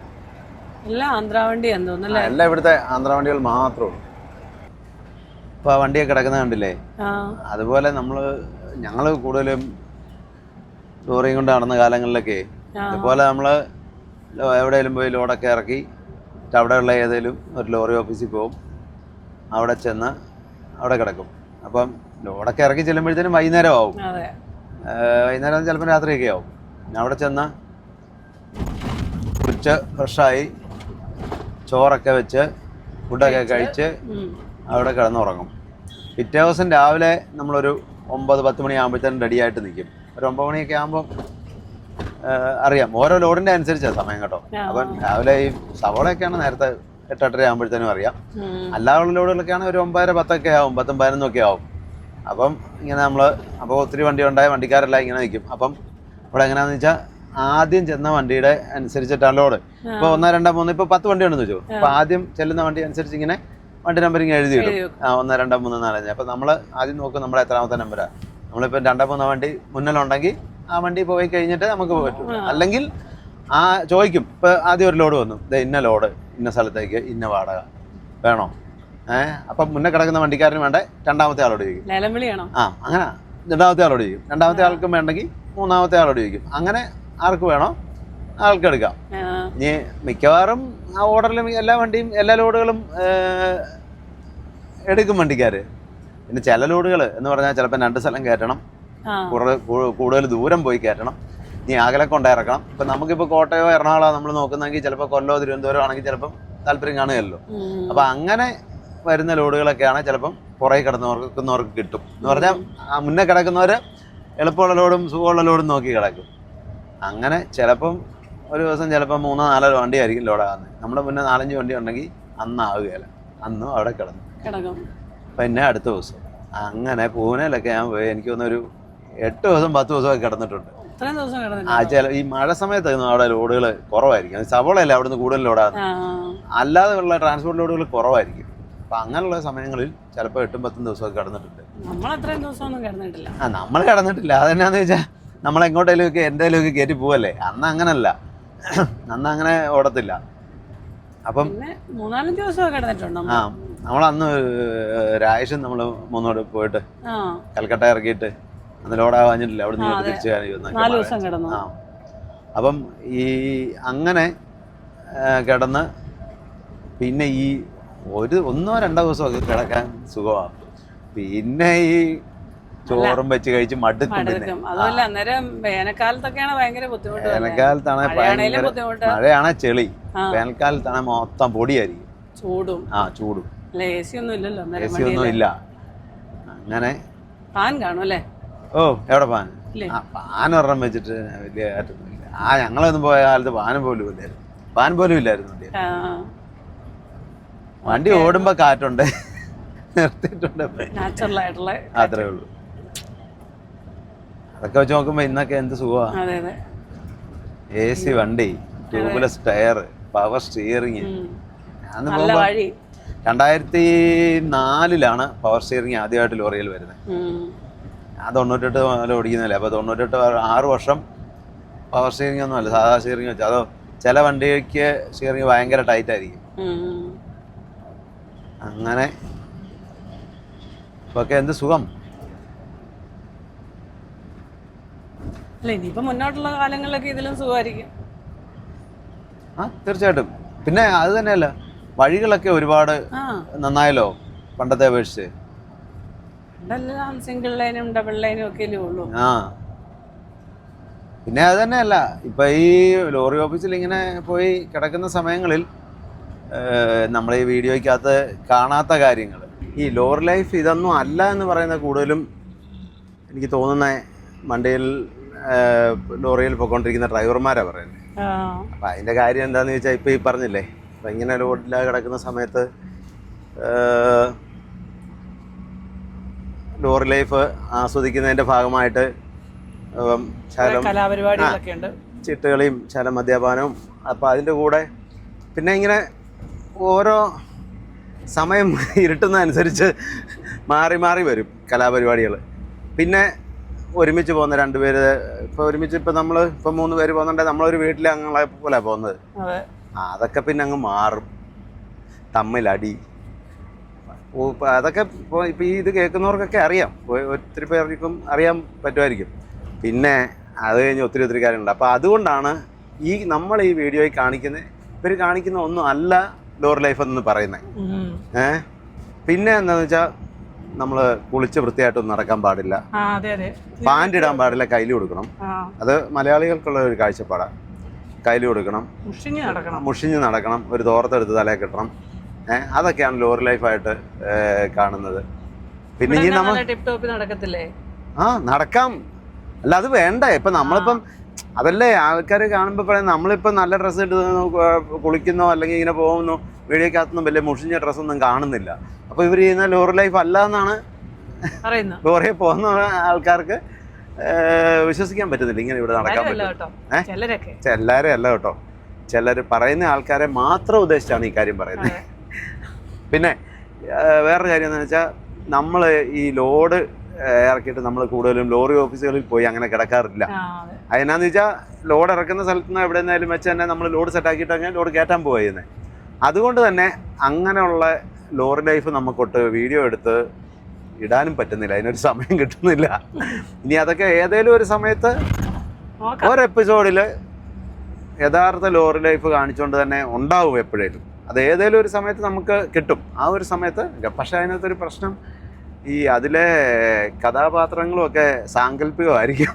എല്ലാം ആന്ധ്രാവണ്ടിയാന്ന് തോന്നുന്നല്ലേ. എല്ലാം ഇവിടുത്തെ ആന്ധ്രാവണ്ടികൾ മാത്രമേ ഉള്ളൂ. ഇപ്പൊ ആ വണ്ടിയൊക്കെ കിടക്കുന്നത് കണ്ടില്ലേ. അതുപോലെ ഞങ്ങള് കൂടുതലും ലോറിയും കൊണ്ട് നടന്ന കാലങ്ങളിലൊക്കെ ഇതുപോലെ നമ്മള് എവിടെയെങ്കിലും പോയി ലോഡൊക്കെ ഇറക്കി അവിടെയുള്ള ഏതെങ്കിലും ഒരു ലോറി ഓഫീസിൽ പോകും. അവിടെ ചെന്ന് അവിടെ കിടക്കും. അപ്പം ലോഡൊക്കെ ഇറക്കി ചെല്ലുമ്പോഴത്തേനും വൈകുന്നേരം ആവും. വൈകുന്നേരം ചിലപ്പോൾ രാത്രിയൊക്കെ ആവും. പിന്നെ അവിടെ ചെന്ന് കുളിച്ച് ഫ്രഷായി ചോറൊക്കെ വെച്ച് ഫുഡൊക്കെ കഴിച്ച് അവിടെ കിടന്നുറങ്ങും. പിറ്റേ ദിവസം രാവിലെ നമ്മളൊരു 9-10 മണിയാകുമ്പോഴത്തേനും റെഡിയായിട്ട് നിൽക്കും. ഒരു 9 മണിയൊക്കെ ആകുമ്പോൾ അറിയാം, ഓരോ ലോഡിൻ്റെ അനുസരിച്ചാണ് സമയം കേട്ടോ. അപ്പം രാവിലെ ഈ സവോളയൊക്കെയാണ് നേരത്തെ 8-8:30 ആകുമ്പോഴത്തേനും അറിയാം. അല്ലാതുള്ള ലോഡുകളൊക്കെയാണ് ഒരു 9-10 ആവും, 10-11 ആവും. അപ്പം ഇങ്ങനെ അപ്പോൾ ഒത്തിരി വണ്ടി ഉണ്ടായ വണ്ടിക്കാരെല്ലാം ഇങ്ങനെ നിൽക്കും. അപ്പം ഇവിടെ എങ്ങനെയാണെന്ന് വെച്ചാൽ ആദ്യം ചെന്ന വണ്ടിയുടെ അനുസരിച്ചിട്ടാണ് ലോഡ്. ഇപ്പൊ 1, 2, 3 ഇപ്പൊ 10 വണ്ടി ഉണ്ടെന്ന് വെച്ചു. അപ്പൊ ആദ്യം ചെല്ലുന്ന വണ്ടി അനുസരിച്ച് ഇങ്ങനെ വണ്ടി നമ്പറിങ് എഴുതിയിടും. 1, 2, 3, 4, 5. അപ്പൊ നമ്മൾ ആദ്യം നോക്കും നമ്മുടെ എത്രാമത്തെ നമ്പരാ. നമ്മളിപ്പോ 2, 3 വണ്ടി മുന്നിലുണ്ടെങ്കിൽ ആ വണ്ടി പോയി കഴിഞ്ഞിട്ട് നമുക്ക് പറ്റും. അല്ലെങ്കിൽ ചോദിക്കും, ഇപ്പൊ ആദ്യം ഒരു ലോഡ് വന്നു, ഇന്ന ലോഡ് ഇന്ന സ്ഥലത്തേക്ക് ഇന്ന വാടക വേണോ, അപ്പൊ മുന്നേ കിടക്കുന്ന വണ്ടിക്കാരന് വേണ്ട രണ്ടാമത്തെ ആളോട് ചോദിക്കും. അങ്ങനെ രണ്ടാമത്തെ ആളോട് ചോദിക്കും. രണ്ടാമത്തെ ആൾക്കും വേണ്ടെങ്കിൽ മൂന്നാമത്തെ ആളോട് ചോദിക്കും. അങ്ങനെ ആർക്ക് വേണോ ആൾക്ക് എടുക്കാം. ഇനി മിക്കവാറും ആ ഓർഡറിലും എല്ലാ വണ്ടിയും എല്ലാ ലോഡുകളും എടുക്കും വണ്ടിക്കാര്. പിന്നെ ചില ലോഡുകൾ എന്ന് പറഞ്ഞാൽ ചിലപ്പോൾ 2 സ്ഥലം കയറ്റണം, കൂടുതൽ ദൂരം പോയി കയറ്റണം, ഇനി അകലെ കൊണ്ടിറക്കണം. ഇപ്പം നമുക്കിപ്പോൾ കോട്ടയോ എറണാകുളം നമ്മൾ നോക്കുന്നെങ്കിൽ ചിലപ്പോൾ കൊല്ലോ തിരുവനന്തപുരം ആണെങ്കിൽ ചിലപ്പം താല്പര്യം കാണുകയല്ലോ. അപ്പം അങ്ങനെ വരുന്ന ലോഡുകളൊക്കെയാണ് ചിലപ്പം പുറകെ കിടക്കുന്നവർക്ക് കിട്ടും. എന്ന് പറഞ്ഞാൽ മുന്നേ കിടക്കുന്നവർ എളുപ്പമുള്ള ലോഡും സുഖമുള്ള ലോഡും നോക്കി കിടക്കും. അങ്ങനെ ചിലപ്പം ഒരു ദിവസം ചിലപ്പോൾ 3, 4 വണ്ടി ആയിരിക്കും ലോഡാകുന്നത്. നമ്മുടെ മുന്നേ 4, 5 വണ്ടി ഉണ്ടെങ്കിൽ അന്നാവുകയില്ല, അന്നും അവിടെ കിടന്നു. പിന്നെ അടുത്ത ദിവസം അങ്ങനെ പൂനെയിലൊക്കെ ഞാൻ പോയി എനിക്ക് തോന്നുന്നൊരു 8 ദിവസം 10 ദിവസമൊക്കെ കിടന്നിട്ടുണ്ട്. ചില ഈ മഴ സമയത്തായിരുന്നു അവിടെ ലോഡുകൾ കുറവായിരിക്കും. സവോളയല്ല അവിടുന്ന് കൂടുതൽ ലോഡാകുന്നത്, അല്ലാതെ ഉള്ള ട്രാൻസ്പോർട്ട് ലോഡുകൾ കുറവായിരിക്കും. അപ്പൊ അങ്ങനെയുള്ള സമയങ്ങളിൽ ചിലപ്പോൾ 8, 10 ദിവസമൊക്കെ കിടന്നിട്ടുണ്ട്. നമ്മൾ കിടന്നിട്ടില്ല. അതെന്നാന്ന് വെച്ചാൽ നമ്മൾ എങ്ങോട്ടേലും ഒക്കെ എന്തേലും ഒക്കെ കയറ്റി പോവല്ലേ. അന്ന് അങ്ങനല്ല, അന്ന് അങ്ങനെ ഓടത്തില്ല. അപ്പം 3-4 ദിവസം കിടന്നിട്ടുണ്ട്. നമ്മളന്ന് ഒരാഴ്ച നമ്മൾ മൂന്നോട് പോയിട്ട് കൽക്കട്ട ഇറക്കിയിട്ട് അന്ന് ലോഡാവാഞ്ഞിട്ടില്ല, അവിടെ നിന്ന് തിരിച്ചു കയറി. അപ്പം ഈ അങ്ങനെ കിടന്ന് പിന്നെ ഈ 1, 2 ദിവസമൊക്കെ കിടക്കാൻ സുഖമാണ്. പിന്നെ ഈ ചോറും വെച്ച് കഴിച്ച് മടുക്കും. വേനൽക്കാലത്തൊക്കെയാണ് ഭയങ്കര ബുദ്ധിമുട്ട്. വേനൽക്കാലത്താണ് ഭയങ്കര മഴയാണ്, ചെളി. വേനൽക്കാലത്താണ് മൊത്തം പൊടിയായിരിക്കും, ചൂടും. എ സി ഒന്നും ഇല്ല. അങ്ങനെ ഫാൻ കാണും അല്ലേ? ഓ, എവിടെ ഫാൻ? ഫാൻ ഒരെണ്ണം വെച്ചിട്ട് വലിയ കാറ്റൊന്നുമില്ല. ഞങ്ങളൊന്നും പോയ കാലത്ത് ഫാൻ പോലും ഇല്ലായിരുന്നു. വണ്ടി ഓടുമ്പോ കാറ്റുണ്ട്, നിർത്തിയിട്ടുണ്ട്, നാച്ചുറൽ ആയിട്ടുള്ള അത്രേ ഉള്ളൂ. അതൊക്കെ വെച്ച് നോക്കുമ്പോ ഇന്നൊക്കെ എന്ത് സുഖമാണ്. AC വണ്ടി, tubeless tyre, power steering. 2004 power steering ആദ്യമായിട്ട് ലോറിയിൽ വരുന്നത്. ഞാൻ 98 മുതൽ ഓടിക്കുന്നില്ല. അപ്പോൾ 98 6 വർഷം പവർ സ്റ്റിയറിംഗ് ഒന്നും അല്ല, സാധാ സ്റ്റിയറിംഗ് വെച്ചാൽ. അതോ ചില വണ്ടിക്ക് സ്റ്റിയറിംഗ് ഭയങ്കര ടൈറ്റ് ആയിരിക്കും. അങ്ങനെ ഇപ്പൊക്കെ എന്ത് സുഖം. ഇനിയിപ്പോ മുന്നോട്ടുള്ള കാലങ്ങളിലൊക്കെ ഇതിലും സുഖമായിരിക്കും. തീർച്ചയായിട്ടും. പിന്നെ അത് തന്നെയല്ല, വഴികളൊക്കെ ഒരുപാട് നന്നായല്ലോ പണ്ടത്തെ അപേക്ഷിച്ച്. സിംഗിൾ ലൈനും ഡബിൾ ലൈനും ഒക്കെ ഉള്ളൂ. പിന്നെ അത് തന്നെയല്ല, ഇപ്പൊ ഈ ലോറി ഓഫീസിൽ ഇങ്ങനെ പോയി കിടക്കുന്ന സമയങ്ങളിൽ നമ്മൾ ഈ വീഡിയോയ്ക്കകത്ത് കാണാത്ത കാര്യങ്ങൾ, ഈ ലോറി ലൈഫ് ഇതൊന്നും അല്ല എന്ന് പറയുന്ന കൂടുതലും എനിക്ക് തോന്നുന്ന വണ്ടിയിൽ ലോറിയിൽ പോയിക്കൊണ്ടിരിക്കുന്ന ഡ്രൈവർമാരാണ് പറയുന്നത്. അപ്പം അതിൻ്റെ കാര്യം എന്താണെന്ന് ചോദിച്ചാൽ ഇപ്പോൾ ഈ പറഞ്ഞില്ലേ, അപ്പം ഇങ്ങനെ ലോഡിലായി കിടക്കുന്ന സമയത്ത് ലോറി ലൈഫ് ആസ്വദിക്കുന്നതിൻ്റെ ഭാഗമായിട്ട് ചിട്ടുകളിയും ശാല മദ്യപാനവും. അപ്പം അതിൻ്റെ കൂടെ പിന്നെ ഇങ്ങനെ ഓരോ സമയം ഇരുട്ടുന്നതനുസരിച്ച് മാറി മാറി വരും കലാപരിപാടികൾ. പിന്നെ ഒരുമിച്ച് പോകുന്ന 2 പേര്, ഇപ്പോൾ ഒരുമിച്ച് ഇപ്പം നമ്മൾ ഇപ്പം 3 പേര് പോകുന്നുണ്ടെങ്കിൽ നമ്മളൊരു വീട്ടിലെ അംഗങ്ങളെ പോലെ പോകുന്നത്. അതൊക്കെ പിന്നെ അങ്ങ് മാറും, തമ്മിലടി. അതൊക്കെ ഇപ്പോൾ ഇത് കേൾക്കുന്നവർക്കൊക്കെ അറിയാം, ഒത്തിരി പേർക്കും അറിയാൻ പറ്റുമായിരിക്കും. പിന്നെ അത് കഴിഞ്ഞ് ഒത്തിരി കാര്യങ്ങളുണ്ട്. അപ്പോൾ അതുകൊണ്ടാണ് നമ്മൾ ഈ വീഡിയോയിൽ കാണിക്കുന്നത്, ഇവർ കാണിക്കുന്ന ഒന്നും അല്ല ലോറി ലൈഫ് എന്ന് പറയുന്നത്. പിന്നെ എന്താണെന്ന് വെച്ചാൽ നമ്മൾ കുളിച്ച് വൃത്തിയായിട്ടൊന്നും നടക്കാൻ പാടില്ല, പാൻറ് ഇടാൻ പാടില്ല, കയ്യിൽ കൊടുക്കണം. അത് മലയാളികൾക്കുള്ള ഒരു കാഴ്ചപ്പാടാണ്. കയ്യിൽ കൊടുക്കണം, മുഷിഞ്ഞ് നടക്കണം, ഒരു തോർത്തെടുത്ത് തലയിൽ കെട്ടണം. അതൊക്കെയാണ് ലോറി ലൈഫായിട്ട് കാണുന്നത്. പിന്നെ ഇനി നമ്മൾ നടക്കാം, അല്ല അത് വേണ്ടേ. ഇപ്പം നമ്മളിപ്പം അതല്ലേ ആൾക്കാർ കാണുമ്പോൾ പറയാം, നമ്മളിപ്പോൾ നല്ല ഡ്രസ്സ് ഇട്ട് കുളിക്കുന്നോ അല്ലെങ്കിൽ ഇങ്ങനെ പോകുന്നോ വീഡിയോക്കകത്തൊന്നും വലിയ മുഷിഞ്ഞ ഡ്രസ്സൊന്നും കാണുന്നില്ല. അപ്പോൾ ഇവർ ചെയ്യുന്ന ലോറി ലൈഫ് അല്ല എന്നാണ് ലോറിയിൽ പോകുന്ന ആൾക്കാർക്ക് വിശ്വസിക്കാൻ പറ്റുന്നില്ല ഇങ്ങനെ ഇവിടെ നടക്കാൻ അല്ല പറ്റും. കേട്ടോ ചിലരൊക്കെ എല്ലാവരും അല്ല കേട്ടോ, ചിലർ പറയുന്ന ആൾക്കാരെ മാത്രം ഉദ്ദേശിച്ചാണ് ഈ കാര്യം പറയുന്നത്. പിന്നെ വേറൊരു കാര്യം എന്താണെന്ന് വെച്ചാൽ നമ്മൾ ഈ ലോഡ് ഇറക്കിയിട്ട് നമ്മൾ കൂടുതലും ലോറി ഓഫീസുകളിൽ പോയി അങ്ങനെ കിടക്കാറില്ല. അതിനാന്ന് വെച്ചാൽ ലോഡ് ഇറക്കുന്ന സ്ഥലത്ത് നിന്ന് എവിടെ നിന്നാലും വെച്ച് തന്നെ നമ്മൾ ലോഡ് സെറ്റാക്കിയിട്ട് കഴിഞ്ഞാൽ ലോഡ് കയറ്റാൻ പോവുന്നത്. അതുകൊണ്ട് തന്നെ അങ്ങനെയുള്ള ലോറി ലൈഫ് നമുക്കൊട്ട് വീഡിയോ എടുത്ത് ഇടാനും പറ്റുന്നില്ല, അതിനൊരു സമയം കിട്ടുന്നില്ല. ഇനി അതൊക്കെ ഏതെങ്കിലും ഒരു സമയത്ത് ഒരു എപ്പിസോഡിൽ യഥാർത്ഥ ലോറി ലൈഫ് കാണിച്ചുകൊണ്ട് തന്നെ ഉണ്ടാവും എപ്പോഴേലും. അത് ഏതെങ്കിലും ഒരു സമയത്ത് നമുക്ക് കിട്ടും, ആ ഒരു സമയത്ത്. പക്ഷേ അതിനകത്തൊരു പ്രശ്നം, ഈ അതിലെ കഥാപാത്രങ്ങളും ഒക്കെ സാങ്കല്പികമായിരിക്കും.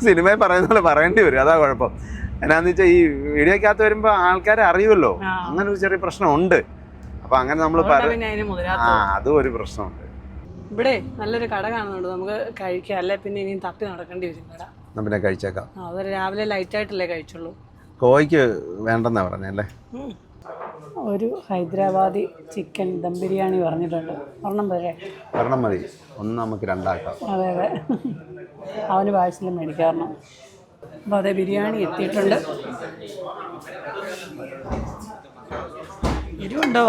സിനിമയിൽ പറയുന്ന പോലെ പറയേണ്ടി വരും, അതാ കുഴപ്പം. എന്നാന്ന് വെച്ചാൽ ഈ വീഡിയോക്കകത്ത് വരുമ്പോൾ ആൾക്കാരെ അറിയുമല്ലോ, അങ്ങനെ ഒരു ചെറിയ പ്രശ്നമുണ്ട്. അപ്പൊ അങ്ങനെ നമ്മൾ അതും ഒരു പ്രശ്നമുണ്ട്. ഇവിടെ നല്ലൊരു കട കാണുന്നുണ്ട്, നമുക്ക് കഴിക്കാം. അല്ലെ പിന്നെ ഇനിയും തപ്പി നടക്കേണ്ടി വരും കട. പിന്നെ കഴിച്ചേക്കാം. അത് രാവിലെ ലൈറ്റ് ആയിട്ടല്ലേ കഴിച്ചുള്ളൂ. കോഴിക്ക് വേണ്ടെന്നാ പറഞ്ഞല്ലേ. ഒരു ഹൈദരാബാദി ചിക്കൻ ദം ബിരിയാണി പറഞ്ഞിട്ടുണ്ട്. ഒരെണ്ണം മതി, ഒന്ന് നമുക്ക് രണ്ടാക്കാം. അതെ അതെ, അവന് പാഴ്സലും മേടിക്കാറുണ്ട്. അപ്പോൾ അതെ, ബിരിയാണി എത്തിയിട്ടുണ്ട്. എരിവുണ്ടോ?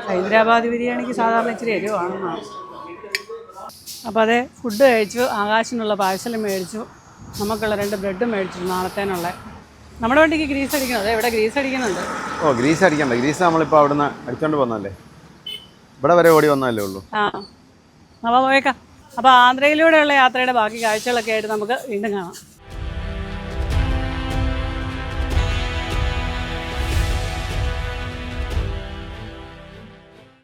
ഹൈദരാബാദി ബിരിയാണിക്ക് സാധാരണ ഇച്ചിരി എരിവാണെന്നാണ്. അപ്പോൾ അതെ, ഫുഡ് കഴിച്ചു, ആകാശിനുള്ള പാഴ്സലും മേടിച്ചു, നമുക്കുള്ള 2 ബ്രെഡും മേടിച്ചു നാളത്തേനുള്ള. നമ്മുടെ വണ്ടിക്ക് ഗ്രീസ് അടിക്കണം. അതെ, ഇവിടെ ഗ്രീസ് അടിക്കുന്നുണ്ട്. ഓ, ഗ്രീസ് അടിക്കണ്ട, ഗ്രീസ് നമ്മളിപ്പോൾ അവിടുന്ന് അടിച്ചോണ്ട് പോന്നല്ലേ, ഇവിടെ വരെ ഓടി വന്നല്ലേ ഉള്ളൂ. അപ്പോൾ പോയേക്കാം. അപ്പോൾ ആന്ധ്രയിലൂടെയുള്ള യാത്രയുടെ ബാക്കി കാഴ്ചകളൊക്കെ ആയിട്ട് നമുക്ക് വീണ്ടും കാണാം.